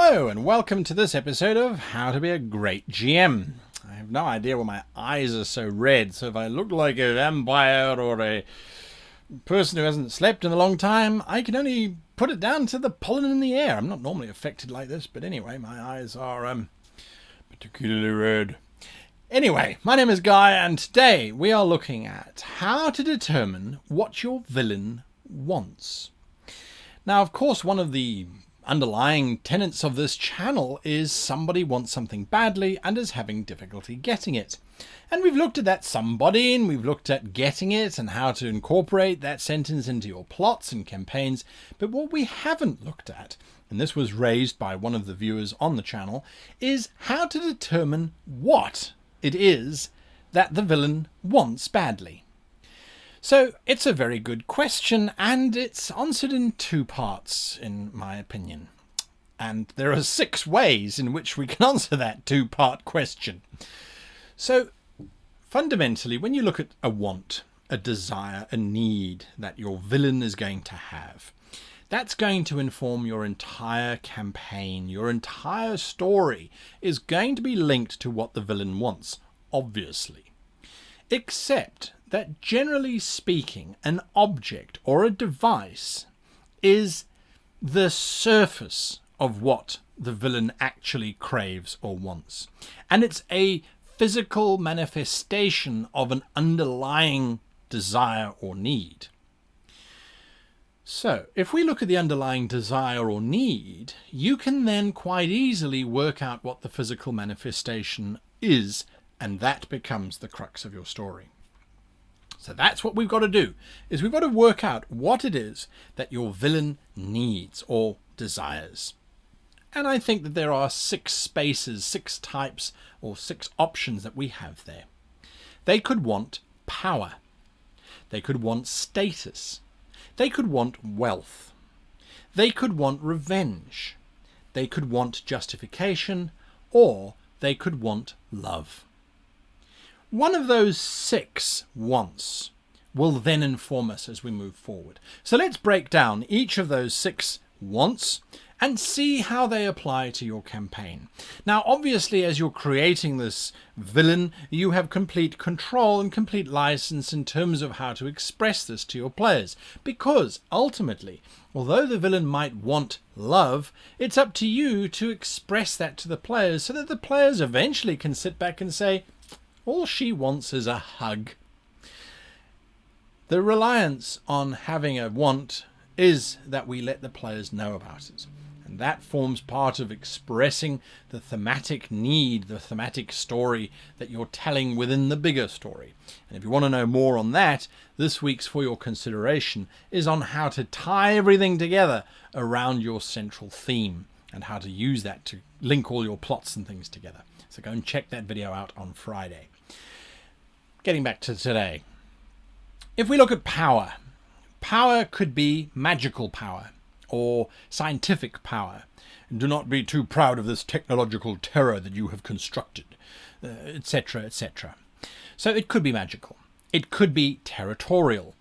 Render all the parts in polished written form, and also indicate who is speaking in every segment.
Speaker 1: Hello and welcome to this episode of How to Be a Great GM. I have no idea why my eyes are so red, so if I look like a vampire or a person who hasn't slept in a long time, I can only put it down to the pollen in the air. I'm not normally affected like this, but anyway, my eyes are particularly red. Anyway, my name is Guy, and today we are looking at how to determine what your villain wants. Now, of course, one of the underlying tenets of this channel is somebody wants something badly and is having difficulty getting it. And we've looked at that somebody, and we've looked at getting it and how to incorporate that sentence into your plots and campaigns. But what we haven't looked at, and this was raised by one of the viewers on the channel, is how to determine what it is that the villain wants badly. So it's a very good question, and it's answered in two parts, in my opinion. And there are 6 ways in which we can answer that two-part question. So fundamentally, when you look at a want, a desire, a need that your villain is going to have, that's going to inform your entire campaign. Your entire story is going to be linked to what the villain wants, obviously. Except that generally speaking, an object or a device is the surface of what the villain actually craves or wants. And it's a physical manifestation of an underlying desire or need. So, if we look at the underlying desire or need, you can then quite easily work out what the physical manifestation is, and that becomes the crux of your story. So that's what we've got to do, is we've got to work out what it is that your villain needs or desires. And I think that there are 6 spaces, 6 types, or 6 options that we have there. They could want power. They could want status. They could want wealth. They could want revenge. They could want justification, or they could want love. One of those 6 wants will then inform us as we move forward. So let's break down each of those 6 wants and see how they apply to your campaign. Now, obviously, as you're creating this villain, you have complete control and complete license in terms of how to express this to your players. Because ultimately, although the villain might want love, it's up to you to express that to the players so that the players eventually can sit back and say, all she wants is a hug. The reliance on having a want is that we let the players know about it. And that forms part of expressing the thematic need, the thematic story that you're telling within the bigger story. And if you want to know more on that, this week's For Your Consideration is on how to tie everything together around your central theme and how to use that to link all your plots and things together. So go and check that video out on Friday. Getting back to today. If we look at power, power could be magical power or scientific power. Do not be too proud of this technological terror that you have constructed, etc., etc. So it could be magical. It could be territorial.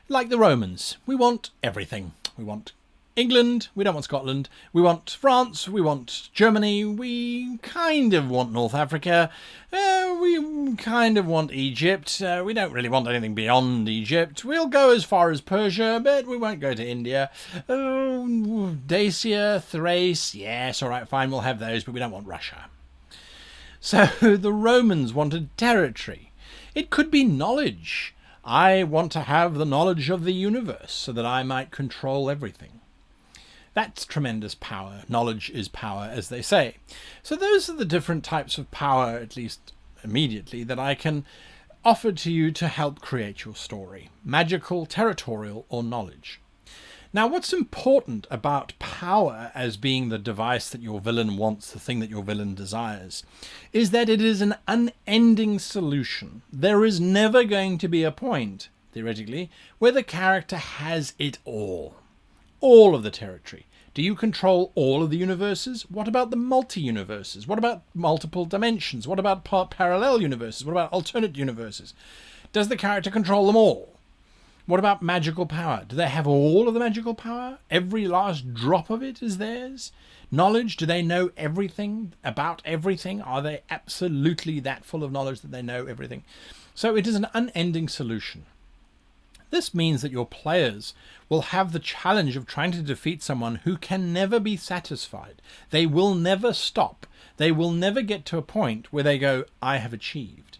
Speaker 1: Like the Romans, we want everything. We want England, we don't want Scotland, we want France, we want Germany, we kind of want North Africa, we kind of want Egypt, we don't really want anything beyond Egypt, we'll go as far as Persia, but we won't go to India, Dacia, Thrace, yes, alright, fine, we'll have those, but we don't want Russia. So the Romans wanted territory. It could be knowledge. I want to have the knowledge of the universe so that I might control everything. That's tremendous power. Knowledge is power, as they say. So those are the different types of power, at least immediately, that I can offer to you to help create your story. Magical, territorial, or knowledge. Now, what's important about power as being the device that your villain wants, the thing that your villain desires, is that it is an unending solution. There is never going to be a point, theoretically, where the character has it all. All of the territory. Do you control all of the universes? What about the multi-universes? What about multiple dimensions? What about parallel universes? What about alternate universes? Does the character control them all? What about magical power? Do they have all of the magical power? Every last drop of it is theirs? Knowledge, do they know everything about everything? Are they absolutely that full of knowledge that they know everything? So it is an unending solution. This means that your players will have the challenge of trying to defeat someone who can never be satisfied. They will never stop. They will never get to a point where they go, I have achieved.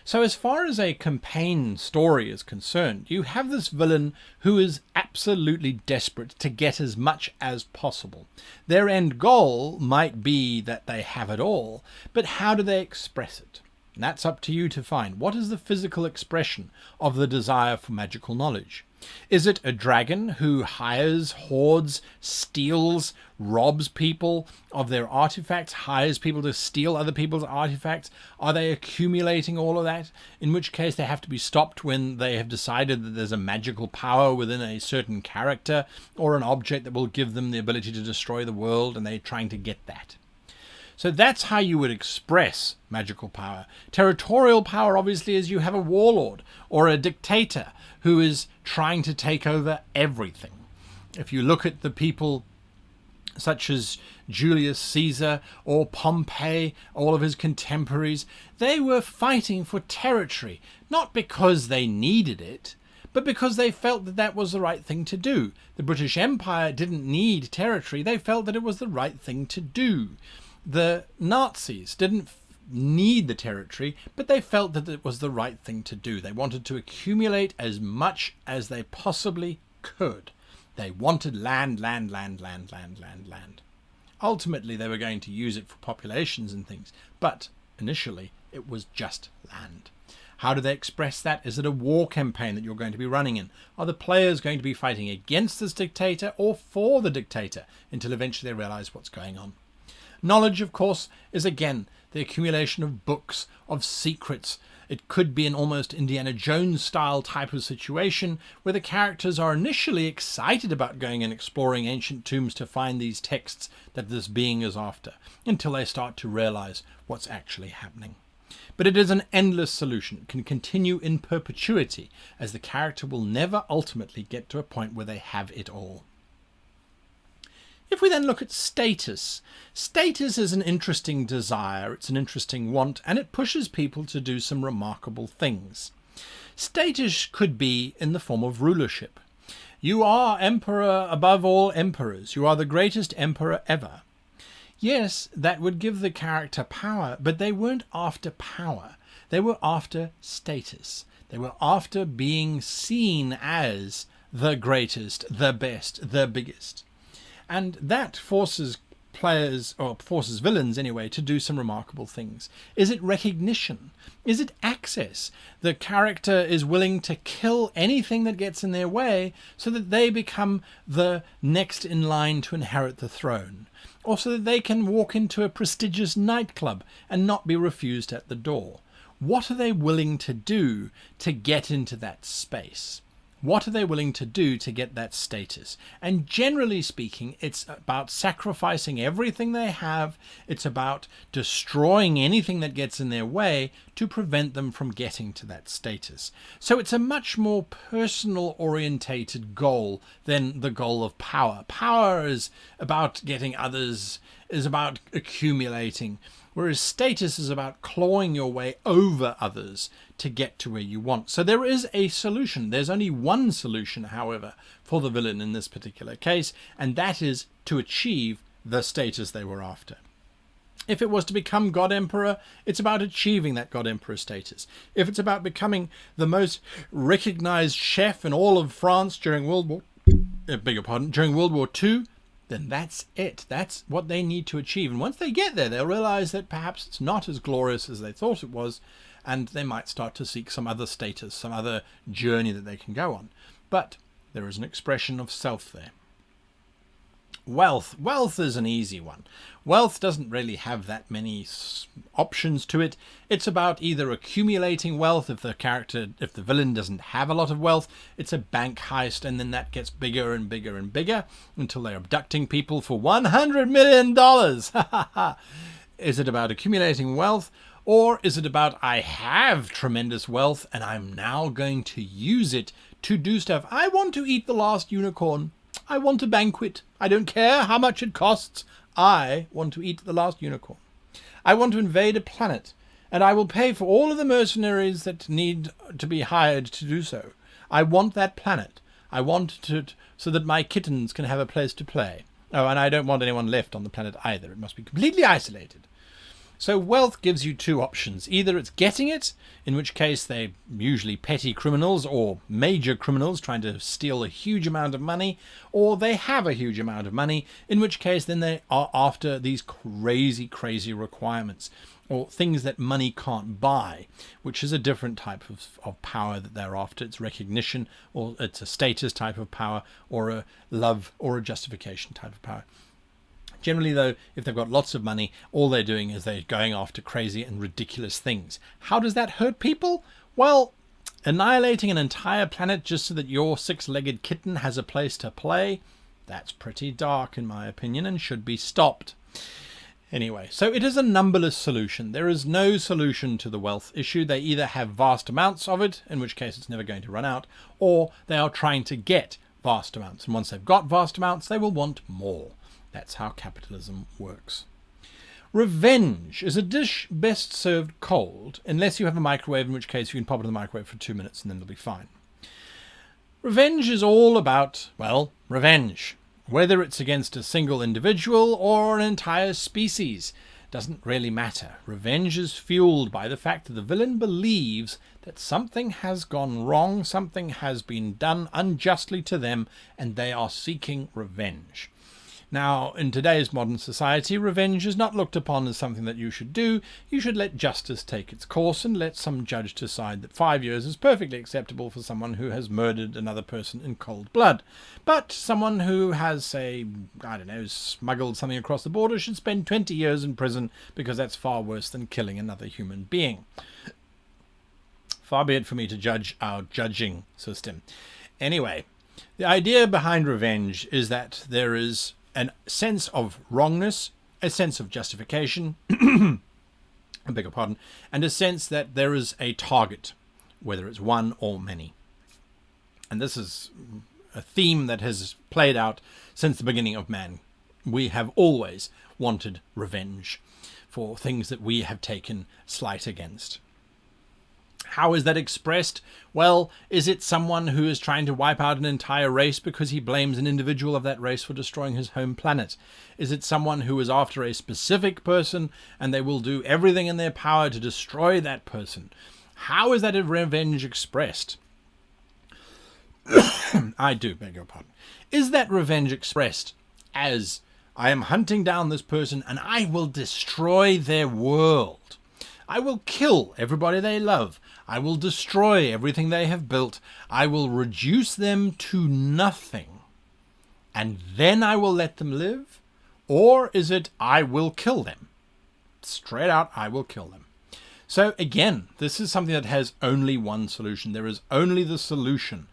Speaker 1: So as far as a campaign story is concerned, you have this villain who is absolutely desperate to get as much as possible. Their end goal might be that they have it all, but how do they express it? And that's up to you to find. What is the physical expression of the desire for magical knowledge? Is it a dragon who hires, hoards, steals, robs people of their artifacts, hires people to steal other people's artifacts? Are they accumulating all of that? In which case they have to be stopped when they have decided that there's a magical power within a certain character or an object that will give them the ability to destroy the world, and they're trying to get that. So that's how you would express magical power. Territorial power, obviously, is you have a warlord or a dictator who is trying to take over everything. If you look at the people such as Julius Caesar or Pompey, all of his contemporaries, they were fighting for territory, not because they needed it, but because they felt that that was the right thing to do. The British Empire didn't need territory. They felt that it was the right thing to do. The Nazis didn't need the territory, but they felt that it was the right thing to do. They wanted to accumulate as much as they possibly could. They wanted land. Ultimately, they were going to use it for populations and things, but initially it was just land. How do they express that? Is it a war campaign that you're going to be running in? Are the players going to be fighting against this dictator or for the dictator until eventually they realize what's going on? Knowledge, of course, is again the accumulation of books, of secrets. It could be an almost Indiana Jones style type of situation where the characters are initially excited about going and exploring ancient tombs to find these texts that this being is after, until they start to realize what's actually happening. But it is an endless solution. It can continue in perpetuity, as the character will never ultimately get to a point where they have it all. If we then look at status, status is an interesting desire, it's an interesting want, and it pushes people to do some remarkable things. Status could be in the form of rulership. You are emperor above all emperors. You are the greatest emperor ever. Yes, that would give the character power, but they weren't after power. They were after status. They were after being seen as the greatest, the best, the biggest. And that forces players, or forces villains anyway, to do some remarkable things. Is it recognition? Is it access? The character is willing to kill anything that gets in their way so that they become the next in line to inherit the throne. Or so that they can walk into a prestigious nightclub and not be refused at the door. What are they willing to do to get into that space? What are they willing to do to get that status? And generally speaking, it's about sacrificing everything they have. It's about destroying anything that gets in their way to prevent them from getting to that status. So it's a much more personal orientated goal than the goal of power. Power is about getting others, is about accumulating, whereas status is about clawing your way over others to get to where you want. So there is a solution. There's only one solution, however, for the villain in this particular case, and that is to achieve the status they were after. If it was to become God Emperor, it's about achieving that God Emperor status. If it's about becoming the most recognized chef in all of France during World War II, then that's it. That's what they need to achieve. And once they get there, they'll realize that perhaps it's not as glorious as they thought it was, and they might start to seek some other status, some other journey that they can go on. But there is an expression of self there. Wealth. Wealth is an easy one. Wealth doesn't really have that many options to it. It's about either accumulating wealth. If the villain doesn't have a lot of wealth, it's a bank heist, and then that gets bigger and bigger and bigger until they're abducting people for $100 million. Is it about accumulating wealth, Or is it about I have tremendous wealth and I'm now going to use it to do stuff? I want to eat the last unicorn. I want a banquet. I don't care how much it costs. I want to eat the last unicorn. I want to invade a planet, and I will pay for all of the mercenaries that need to be hired to do so. I want that planet. I want to so that my kittens can have a place to play. Oh, and I don't want anyone left on the planet either. It must be completely isolated. So wealth gives you two options. Either it's getting it, in which case they're usually petty criminals or major criminals trying to steal a huge amount of money, or they have a huge amount of money, in which case then they are after these crazy, crazy requirements, or things that money can't buy, which is a different type of power that they're after. It's recognition, or it's a status type of power, or a love or a justification type of power. Generally, though, if they've got lots of money, all they're doing is they're going after crazy and ridiculous things. How does that hurt people? Well, annihilating an entire planet just so that your six-legged kitten has a place to play, that's pretty dark in my opinion and should be stopped. Anyway, so it is a numberless solution. There is no solution to the wealth issue. They either have vast amounts of it, in which case it's never going to run out, or they are trying to get vast amounts. And once they've got vast amounts, they will want more. That's how capitalism works. Revenge is a dish best served cold, unless you have a microwave, in which case you can pop it in the microwave for 2 minutes and then it'll be fine. Revenge is all about, well, revenge. Whether it's against a single individual or an entire species doesn't really matter. Revenge is fueled by the fact that the villain believes that something has gone wrong, something has been done unjustly to them, and they are seeking revenge. Now, in today's modern society, revenge is not looked upon as something that you should do. You should let justice take its course and let some judge decide that 5 years is perfectly acceptable for someone who has murdered another person in cold blood. But someone who has, say, I don't know, smuggled something across the border should spend 20 years in prison because that's far worse than killing another human being. Far be it for me to judge our judging system. Anyway, the idea behind revenge is that there is a sense of wrongness, a sense of justification, I beg your pardon, and a sense that there is a target, whether it's one or many. And this is a theme that has played out since the beginning of man. We have always wanted revenge for things that we have taken slight against. How is that expressed? Well, is it someone who is trying to wipe out an entire race because he blames an individual of that race for destroying his home planet? Is it someone who is after a specific person and they will do everything in their power to destroy that person? How is that revenge expressed? I do beg your pardon. Is that revenge expressed as I am hunting down this person and I will destroy their world? I will kill everybody they love. I will destroy everything they have built. I will reduce them to nothing. And then I will let them live? Or is it I will kill them? Straight out, I will kill them. So again, this is something that has only one solution. There is only the solution.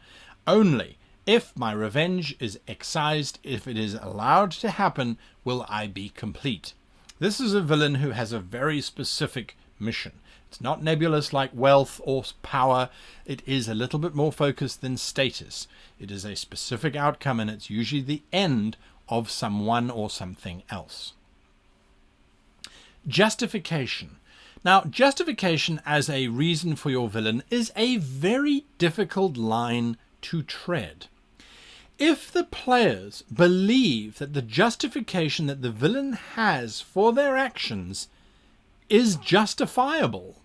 Speaker 1: Only if my revenge is excised, if it is allowed to happen, will I be complete. This is a villain who has a very specific mission. It's not nebulous like wealth or power. It is a little bit more focused than status. It is a specific outcome, and it's usually the end of someone or something else. Justification. Now, justification as a reason for your villain is a very difficult line to tread. If the players believe that the justification that the villain has for their actions is justifiable,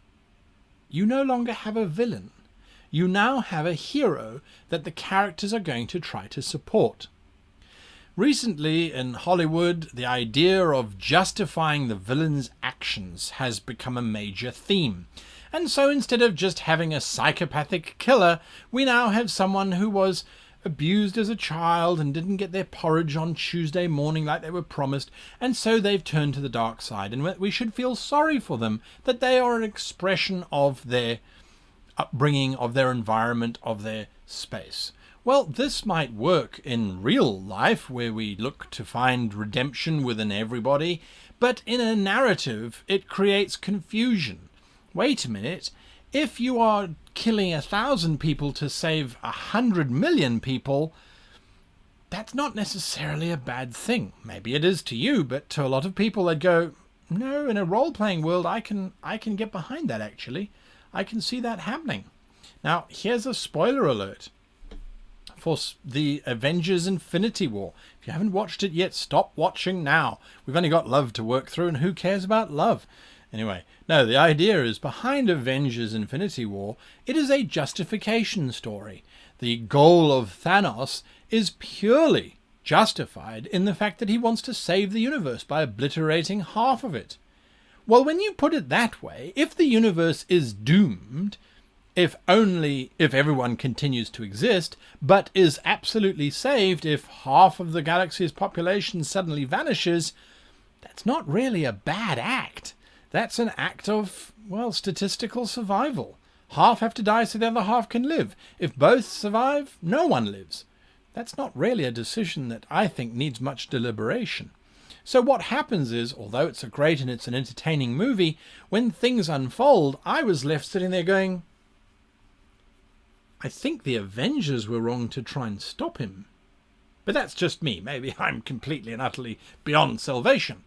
Speaker 1: you no longer have a villain. You now have a hero that the characters are going to try to support. Recently in Hollywood, the idea of justifying the villain's actions has become a major theme. And so instead of just having a psychopathic killer, we now have someone who was abused as a child and didn't get their porridge on Tuesday morning like they were promised, and so they've turned to the dark side, and we should feel sorry for them, that they are an expression of their upbringing, of their environment, of their space. Well, this might work in real life where we look to find redemption within everybody, but in a narrative it creates confusion. wait a minute, if you are killing 1,000 people to save 100 million people, that's not necessarily a bad thing. Maybe it is to you, but to a lot of people they'd go, no, in a role-playing world I can get behind that actually. I can see that happening. Now, here's a spoiler alert for the Avengers Infinity War. If you haven't watched it yet, stop watching now. We've only got love to work through, and who cares about love? Anyway, no, the idea is behind Avengers Infinity War, it is a justification story. The goal of Thanos is purely justified in the fact that he wants to save the universe by obliterating half of it. Well, when you put it that way, if the universe is doomed, if everyone continues to exist, but is absolutely saved if half of the galaxy's population suddenly vanishes, that's not really a bad act. That's an act of, well, statistical survival. Half have to die so the other half can live. If both survive, no one lives. That's not really a decision that I think needs much deliberation. So what happens is, although it's a great and it's an entertaining movie, when things unfold, I was left sitting there going, I think the Avengers were wrong to try and stop him. But that's just me. Maybe I'm completely and utterly beyond salvation.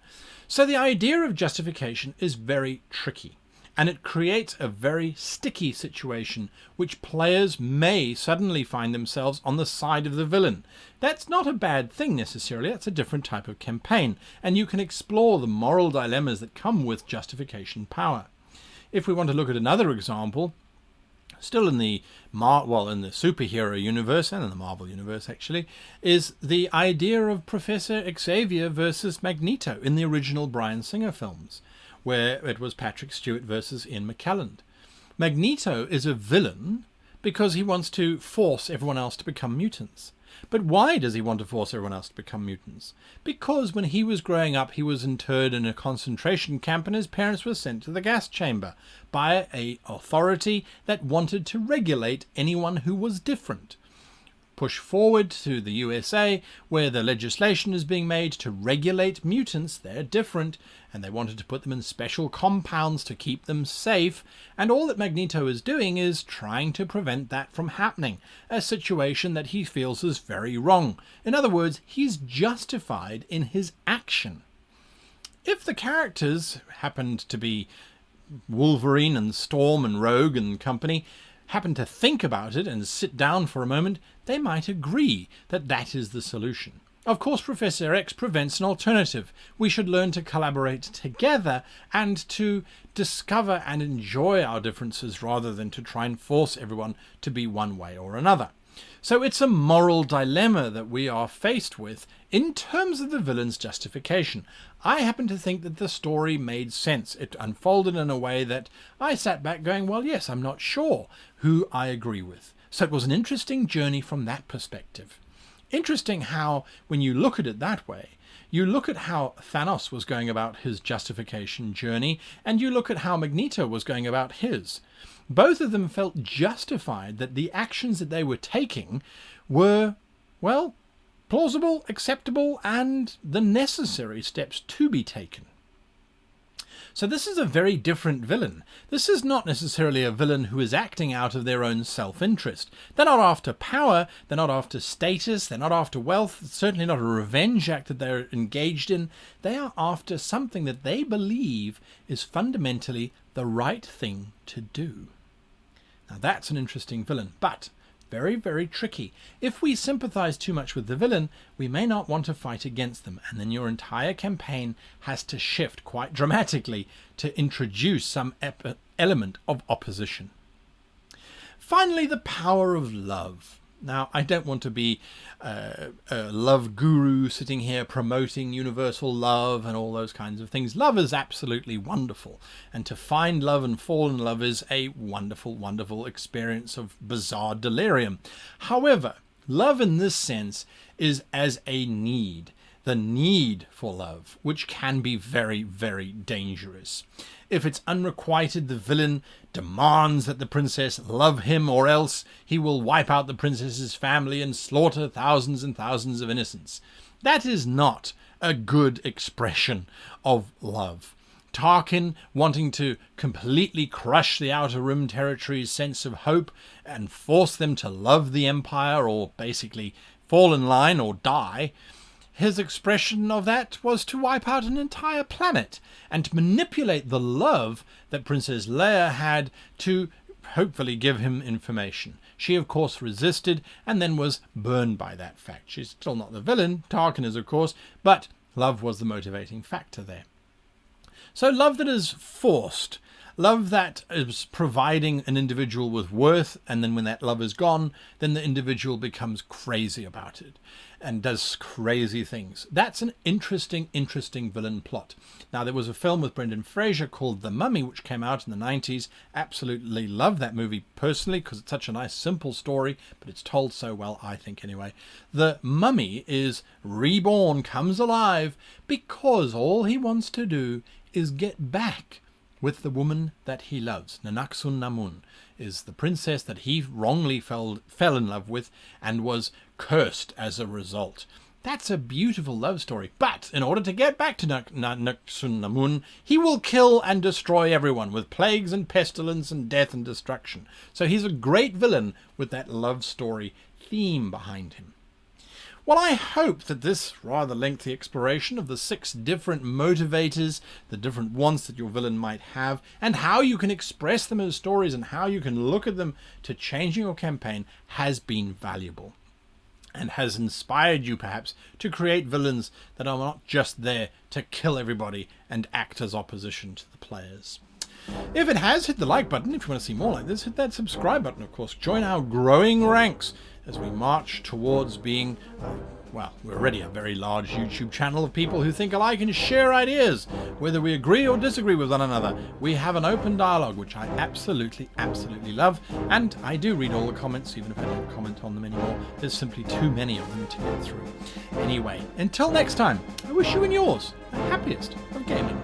Speaker 1: So the idea of justification is very tricky, and it creates a very sticky situation which players may suddenly find themselves on the side of the villain. That's not a bad thing necessarily, that's a different type of campaign, and you can explore the moral dilemmas that come with justification power. If we want to look at another example, still in the superhero universe and in the Marvel universe actually, is the idea of Professor Xavier versus Magneto in the original Bryan Singer films, where it was Patrick Stewart versus Ian McKellen. Magneto is a villain because he wants to force everyone else to become mutants. But why does he want to force everyone else to become mutants? Because when he was growing up, he was interred in a concentration camp and his parents were sent to the gas chamber by an authority that wanted to regulate anyone who was different. Push forward to the USA, where the legislation is being made to regulate mutants. They're different, and they wanted to put them in special compounds to keep them safe, and all that Magneto is doing is trying to prevent that from happening, a situation that he feels is very wrong. In other words, he's justified in his action. If the characters happened to be Wolverine and Storm and Rogue and company, happen to think about it and sit down for a moment, they might agree that that is the solution. Of course, Professor X presents an alternative. We should learn to collaborate together and to discover and enjoy our differences rather than to try and force everyone to be one way or another. So it's a moral dilemma that we are faced with in terms of the villain's justification. I happen to think that the story made sense. It unfolded in a way that I sat back going, well, yes, I'm not sure who I agree with. So it was an interesting journey from that perspective. Interesting how, when you look at it that way, you look at how Thanos was going about his justification journey, and you look at how Magneto was going about his. Both of them felt justified that the actions that they were taking were, well, plausible, acceptable, and the necessary steps to be taken. So this is a very different villain. This is not necessarily a villain who is acting out of their own self-interest. They're not after power, they're not after status, they're not after wealth, it's certainly not a revenge act that they're engaged in. They are after something that they believe is fundamentally the right thing to do. Now that's an interesting villain, but very, very tricky. If we sympathize too much with the villain, we may not want to fight against them, and then your entire campaign has to shift quite dramatically to introduce some element of opposition. Finally, the power of love. Now, I don't want to be a love guru sitting here promoting universal love and all those kinds of things. Love is absolutely wonderful, and to find love and fall in love is a wonderful, wonderful experience of bizarre delirium. However, love in this sense is as a need, the need for love, which can be very, very dangerous. If it's unrequited, the villain demands that the princess love him, or else he will wipe out the princess's family and slaughter thousands and thousands of innocents. That is not a good expression of love. Tarkin wanting to completely crush the Outer Rim territory's sense of hope and force them to love the Empire or basically fall in line or die. His expression of that was to wipe out an entire planet and to manipulate the love that Princess Leia had to hopefully give him information. She, of course, resisted and then was burned by that fact. She's still not the villain, Tarkin is, of course, but love was the motivating factor there. So love that is forced, love that is providing an individual with worth, and then when that love is gone, then the individual becomes crazy about it and does crazy things. That's an interesting villain plot. Now, there was a film with Brendan Fraser called The Mummy, which came out in the 90s. Absolutely love that movie personally because it's such a nice, simple story, but it's told so well, I think, anyway. The Mummy is reborn, comes alive, because all he wants to do is get back with the woman that he loves. Nanaksun Namun is the princess that he wrongly fell in love with and was cursed as a result. That's a beautiful love story. But in order to get back to Nanaksun Namun, he will kill and destroy everyone with plagues and pestilence and death and destruction. So he's a great villain with that love story theme behind him. Well, I hope that this rather lengthy exploration of the 6 different motivators, the different wants that your villain might have, and how you can express them as stories and how you can look at them to changing your campaign has been valuable and has inspired you perhaps to create villains that are not just there to kill everybody and act as opposition to the players. If it has, hit the like button. If you want to see more like this, hit that subscribe button, of course. Join our growing ranks as we march towards being, well, we're already a very large YouTube channel of people who think alike and share ideas. Whether we agree or disagree with one another, we have an open dialogue, which I absolutely love. And I do read all the comments, even if I don't comment on them anymore. There's simply too many of them to get through. Anyway, until next time, I wish you and yours the happiest of gaming.